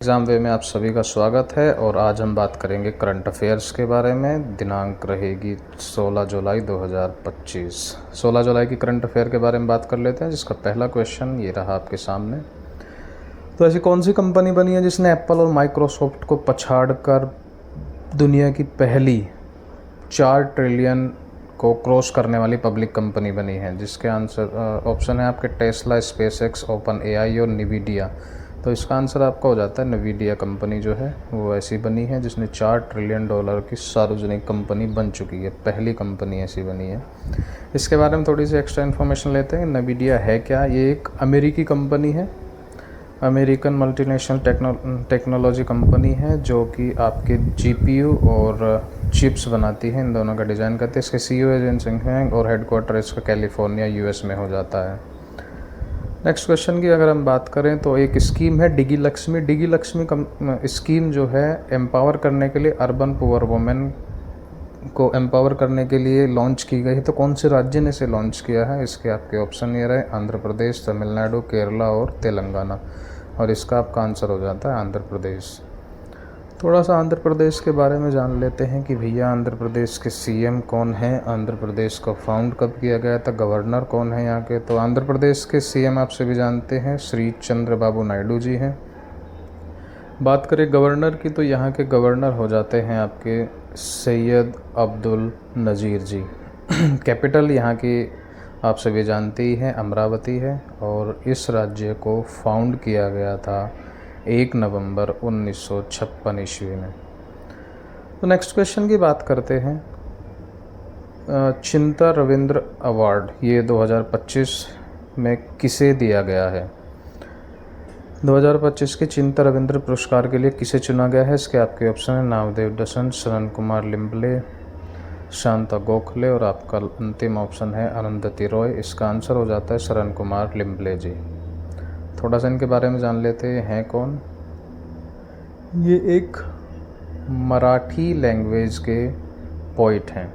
Exam वे में आप सभी का स्वागत है और आज हम बात करेंगे करंट अफेयर्स के बारे में। दिनांक रहेगी 16 जुलाई 2025। 16 जुलाई की करंट अफेयर के बारे में बात कर लेते हैं, जिसका पहला क्वेश्चन ये रहा आपके सामने। तो ऐसी कौन सी कंपनी बनी है जिसने एप्पल और माइक्रोसॉफ्ट को पछाड़कर दुनिया की पहली 4 ट्रिलियन को क्रॉस करने वाली पब्लिक कंपनी बनी है? जिसके आंसर ऑप्शन है आपके टेस्ला, स्पेसएक्स, ओपन एआई और निविडिया। तो इसका आंसर आपका हो जाता है निविडिया कंपनी जो है वो ऐसी बनी है जिसने 4 ट्रिलियन डॉलर की सार्वजनिक कंपनी बन चुकी है, पहली कंपनी ऐसी बनी है। इसके बारे में थोड़ी सी एक्स्ट्रा इन्फॉर्मेशन लेते हैं। निविडिया है क्या? ये एक अमेरिकी कंपनी है, अमेरिकन मल्टीनेशनल टेक्नोलॉजी कंपनी है जो कि आपके जीपीयू और चिप्स बनाती है, इन दोनों का डिज़ाइन करते हैं। इसके सीईओ एजेंसी हैं और हेडक्वार्टर इसका कैलिफोर्निया यूएस में हो जाता है। नेक्स्ट क्वेश्चन की अगर हम बात करें तो एक स्कीम है डिगी लक्ष्मी। डिगी लक्ष्मी स्कीम जो है एम्पावर करने के लिए, अर्बन पुअर वुमेन को एम्पावर करने के लिए लॉन्च की गई है। तो कौन से राज्य ने इसे लॉन्च किया है? इसके आपके ऑप्शन ये रहे आंध्र प्रदेश, तमिलनाडु, केरला और तेलंगाना। और इसका आपका आंसर हो जाता है आंध्र प्रदेश। थोड़ा सा आंध्र प्रदेश के बारे में जान लेते हैं कि भैया आंध्र प्रदेश के सीएम कौन हैं, आंध्र प्रदेश को फाउंड कब किया गया था, गवर्नर कौन है यहाँ के। तो आंध्र प्रदेश के सीएम आप सभी जानते हैं श्री चंद्रबाबू नायडू जी हैं। बात करें गवर्नर की तो यहाँ के गवर्नर हो जाते हैं आपके सैयद अब्दुल नज़ीर जी। कैपिटल यहाँ की आप सभी जानते ही हैं अमरावती है और इस राज्य को फाउंड किया गया था 1 नवंबर 1956 ईस्वी में। तो नेक्स्ट क्वेश्चन की बात करते हैं। चिंता रविंद्र अवार्ड ये 2025 में किसे दिया गया है? 2025 के चिंता रविंद्र पुरस्कार के लिए किसे चुना गया है? इसके आपके ऑप्शन है नामदेव दसन, शरण कुमार लिम्बले, शांता गोखले और आपका अंतिम ऑप्शन है अरुंधति रॉय। इसका आंसर हो जाता है शरण कुमार लिम्बले जी। थोड़ा सा इनके बारे में जान लेते हैं कौन। ये एक मराठी लैंग्वेज के पोइट हैं।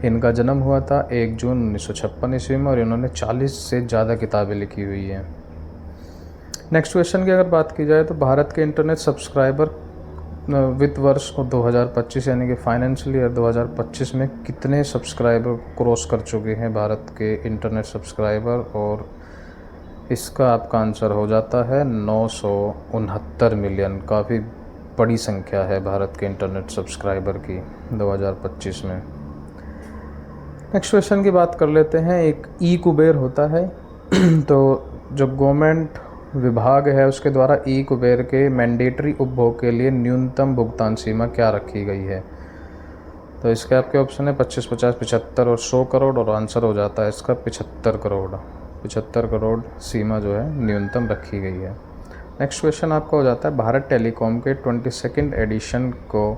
इनका जन्म हुआ था 1 जून 1956 ईस्वी में और इन्होंने 40 से ज़्यादा किताबें लिखी हुई हैं। नेक्स्ट क्वेश्चन की अगर बात की जाए तो भारत के इंटरनेट सब्सक्राइबर वित्त वर्ष 2025 यानी कि फाइनेंशियल ईयर 2025 में कितने सब्सक्राइबर क्रॉस कर चुके हैं भारत के इंटरनेट सब्सक्राइबर? और इसका आपका आंसर हो जाता है 969 मिलियन। काफ़ी बड़ी संख्या है भारत के इंटरनेट सब्सक्राइबर की 2025 में। नेक्स्ट क्वेश्चन की बात कर लेते हैं। एक ई कुबेर होता है तो जो गवर्नमेंट विभाग है उसके द्वारा ई कुबेर के मैंडेटरी उपभोग के लिए न्यूनतम भुगतान सीमा क्या रखी गई है? तो इसके आपके ऑप्शन है 25, 50, 75 और 100 करोड़ और आंसर हो जाता है इसका 75 करोड़। 75 करोड़ सीमा जो है न्यूनतम रखी गई है। नेक्स्ट क्वेश्चन आपका हो जाता है भारत टेलीकॉम के 22nd एडिशन को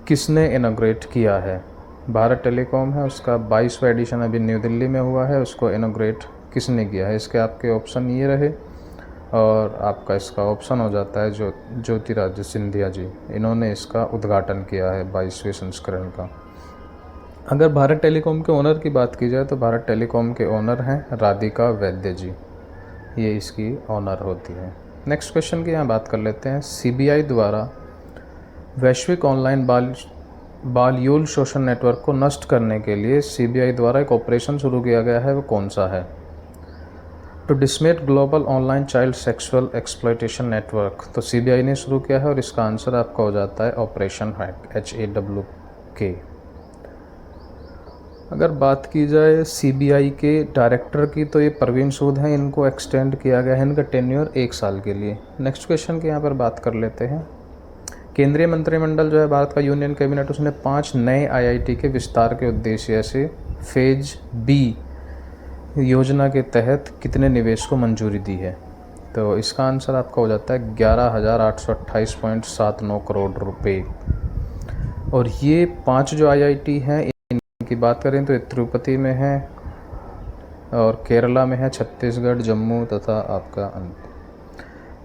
किसने इनॉग्रेट किया है? भारत टेलीकॉम है उसका 22वां एडिशन अभी न्यू दिल्ली में हुआ है, उसको इनॉग्रेट किसने किया है? इसके आपके ऑप्शन ये रहे और आपका इसका ऑप्शन हो जाता है जो ज्योतिरादित्य सिंधिया जी। इन्होंने इसका उद्घाटन किया है 22वें संस्करण का। अगर भारत टेलीकॉम के ओनर की बात की जाए तो भारत टेलीकॉम के ओनर हैं राधिका वैद्य जी, ये इसकी ओनर होती है। नेक्स्ट क्वेश्चन की यहाँ बात कर लेते हैं। सीबीआई द्वारा वैश्विक ऑनलाइन बाल यौन शोषण नेटवर्क को नष्ट करने के लिए सीबीआई द्वारा एक ऑपरेशन शुरू किया गया है, वो कौन सा है? To dismantle global online child sexual exploitation network. तो सीबीआई ने शुरू किया है और इसका आंसर आपका हो जाता है ऑपरेशन HAWK। अगर बात की जाए सीबीआई के डायरेक्टर की तो ये परवीन सूद हैं, इनको एक्सटेंड किया गया है इनका टेन्योर 1 साल के लिए। नेक्स्ट क्वेश्चन की यहाँ पर बात कर लेते हैं। केंद्रीय मंत्रिमंडल जो है भारत का यूनियन कैबिनेट, उसने 5 नए आईआईटी के विस्तार के उद्देश्य से फेज बी योजना के तहत कितने निवेश को मंजूरी दी है? तो इसका आंसर आपका हो जाता है 11,828.79 करोड़ रुपए। और ये 5 जो आईआईटी हैं इनकी बात करें तो तिरुपति में है और केरला में है, छत्तीसगढ़, जम्मू तथा आपका अंत।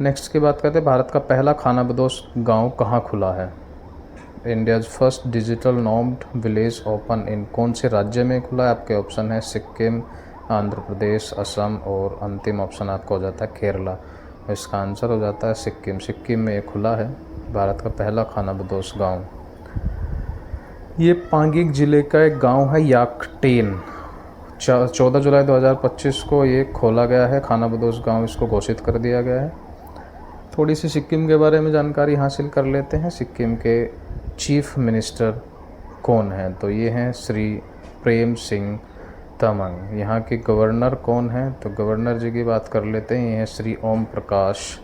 नेक्स्ट की बात करते हैं। भारत का पहला खानाबदोश गांव कहाँ खुला है? India's first digital nomad village open in कौन से राज्य में खुला है? आपके ऑप्शन है सिक्किम, आंध्र प्रदेश, असम और अंतिम ऑप्शन आपका हो जाता है केरला। इसका आंसर हो जाता है सिक्किम। सिक्किम में ये खुला है भारत का पहला खानाबदोश गांव। ये पांगिंग जिले का एक गांव है याकटेन। 14 जुलाई 2025 को ये खोला गया है, खानाबदोश गांव इसको घोषित कर दिया गया है। थोड़ी सी सिक्किम के बारे में जानकारी हासिल कर लेते हैं। सिक्किम के चीफ मिनिस्टर कौन हैं? तो ये हैं श्री प्रेम सिंह तमंग। यहाँ के गवर्नर कौन हैं? तो गवर्नर जी की बात कर लेते हैं, ये हैं श्री ओम प्रकाश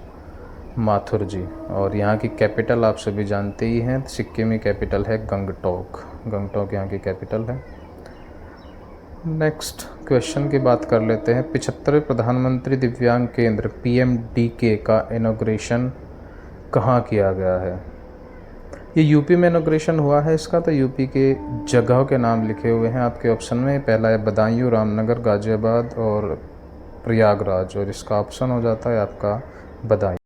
माथुर जी। और यहाँ की कैपिटल आप सभी जानते ही हैं, सिक्किमी कैपिटल है गंगटोक। गंगटोक यहाँ की कैपिटल है। नेक्स्ट क्वेश्चन की बात कर लेते हैं। 75वें प्रधानमंत्री दिव्यांग केंद्र PMDK का इनॉग्रेशन कहाँ किया गया है? ये यूपी में इनॉग्रेशन हुआ है इसका। तो यूपी के जगहों के नाम लिखे हुए हैं आपके ऑप्शन में। पहला है बदायूं, रामनगर, गाजियाबाद और प्रयागराज, और इसका ऑप्शन हो जाता है आपका बदायूं।